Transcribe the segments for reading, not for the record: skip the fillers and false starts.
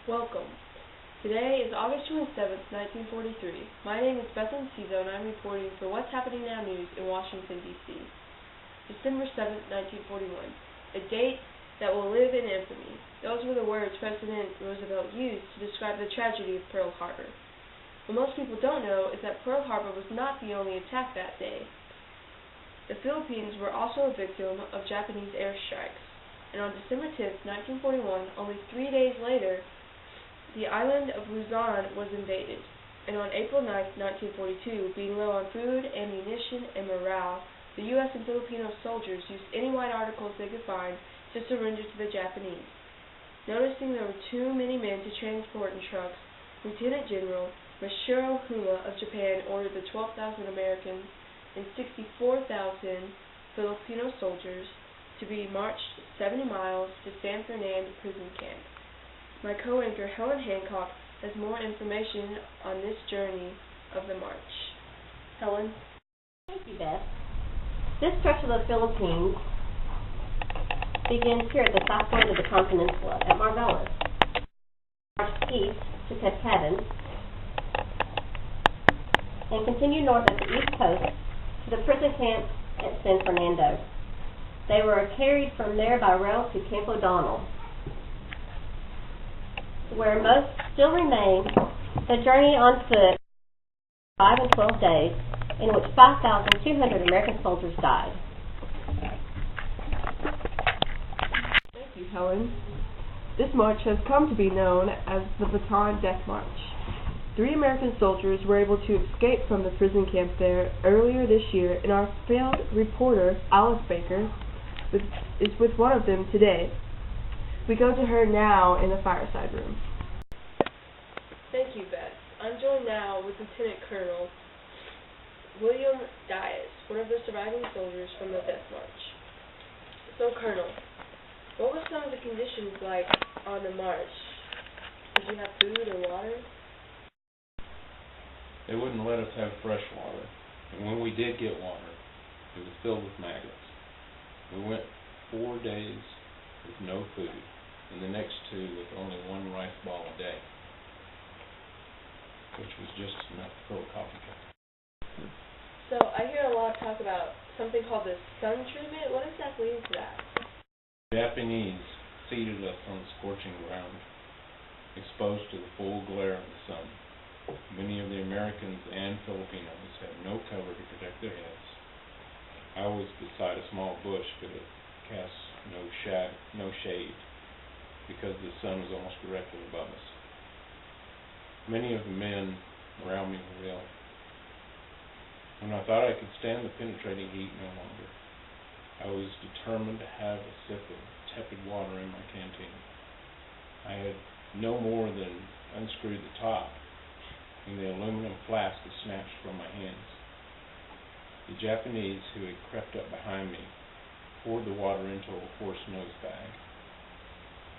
Welcome. Today is August 27th, 1943. My name is Bataan, and I'm reporting for What's Happening Now News in Washington, D.C. December 7th, 1941. A date that will live in infamy. Those were the words President Roosevelt used to describe the tragedy of Pearl Harbor. What most people don't know is that Pearl Harbor was not the only attack that day. The Philippines were also a victim of Japanese airstrikes, and on December 10th, 1941, only 3 days later, the island of Luzon was invaded, and on April 9th, 1942, being low on food, ammunition, and morale, the U.S. and Filipino soldiers used any white articles they could find to surrender to the Japanese. Noticing there were too many men to transport in trucks, Lieutenant General Masahiro Huma of Japan ordered the 12,000 Americans and 64,000 Filipino soldiers to be marched 70 miles to San Fernando prison camp. My co-anchor Helen Hancock has more information on this journey of the march. Helen? Thank you, Beth. This stretch of the Philippines begins here at the south point of the peninsula at Marvelis, marched east to Katahdin, and continued north at the east coast to the prison camp at San Fernando. They were carried from there by rail to Camp O'Donnell, where most still remain. The journey on foot 5 and 12 days, in which 5,200 American soldiers died. Thank you, Helen. This march has come to be known as the Bataan Death March. 3 American soldiers were able to escape from the prison camp there earlier this year, and our field reporter, Alice Baker, is with one of them today. We go to her now in the fireside room. Thank you, Beth. I'm joined now with Lieutenant Colonel William Dias, one of the surviving soldiers from the Death March. So, Colonel, what were some of the conditions like on the march? Did you have food or water? They wouldn't let us have fresh water, and when we did get water, it was filled with maggots. We went 4 days with no food, and the next 2 with only 1 rice ball a day, which was just enough to fill a coffee cup. So I hear a lot of talk about something called the sun treatment. What exactly is that? The Japanese seated us on scorching ground, exposed to the full glare of the sun. Many of the Americans and Filipinos had no cover to protect their heads. I was beside a small bush, but it cast no shade, because the sun was almost directly above us. Many of the men around me were ill. When I thought I could stand the penetrating heat no longer, I was determined to have a sip of tepid water in my canteen. I had no more than unscrewed the top, and the aluminum flask was snatched from my hands. The Japanese, who had crept up behind me, poured the water into a horse nose bag,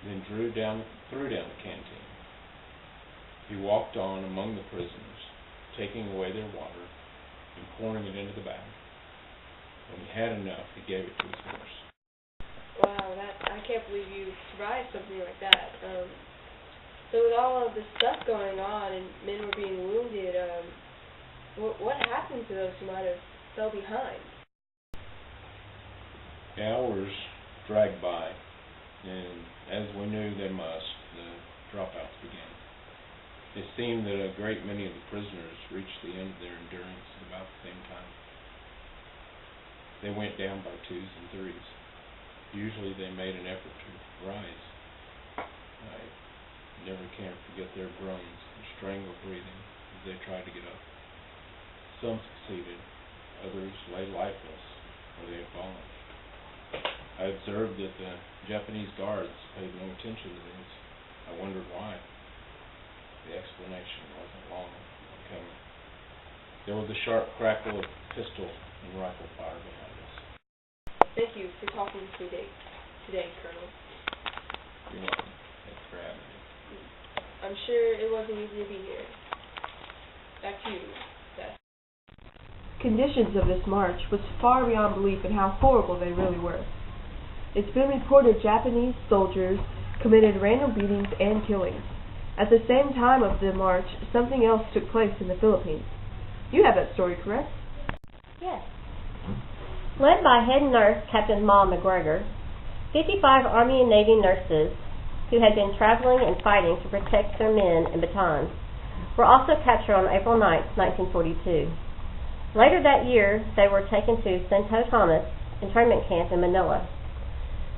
then threw down the canteen. He walked on among the prisoners, taking away their water and pouring it into the bag. When he had enough, he gave it to his horse. Wow, I can't believe you survived something like that. So with all of this stuff going on and men were being wounded, what happened to those who might have fell behind? The hours dragged by, and as we knew they must, the dropouts began. It seemed that a great many of the prisoners reached the end of their endurance at about the same time. They went down by 2s and 3s. Usually they made an effort to rise. I never can forget their groans and strangled breathing as they tried to get up. Some succeeded, others lay lifeless where they had fallen. I observed that the Japanese guards paid no attention to these. I wondered why. The explanation wasn't long coming. There was a sharp crackle of pistol and rifle fire behind us. Thank you for talking to me today, Colonel. You're welcome. Thanks for having me. I'm sure it wasn't easy to be here. Back to you, Beth. Conditions of this march was far beyond belief in how horrible they really were. It's been reported Japanese soldiers committed random beatings and killings. At the same time of the march, something else took place in the Philippines. You have that story, correct? Yes. Led by head nurse Captain Ma McGregor, 55 Army and Navy nurses who had been traveling and fighting to protect their men in Bataan were also captured on April 9, 1942. Later that year, they were taken to Santo Tomas internment camp in Manila,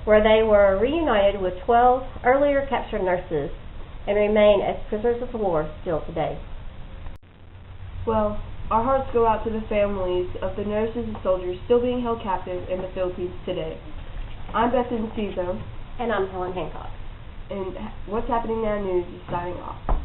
where they were reunited with 12 earlier captured nurses and remain as prisoners of war still today. Well, our hearts go out to the families of the nurses and soldiers still being held captive in the Philippines today. I'm Beth Cizo. And I'm Helen Hancock. And What's Happening Now News is signing off.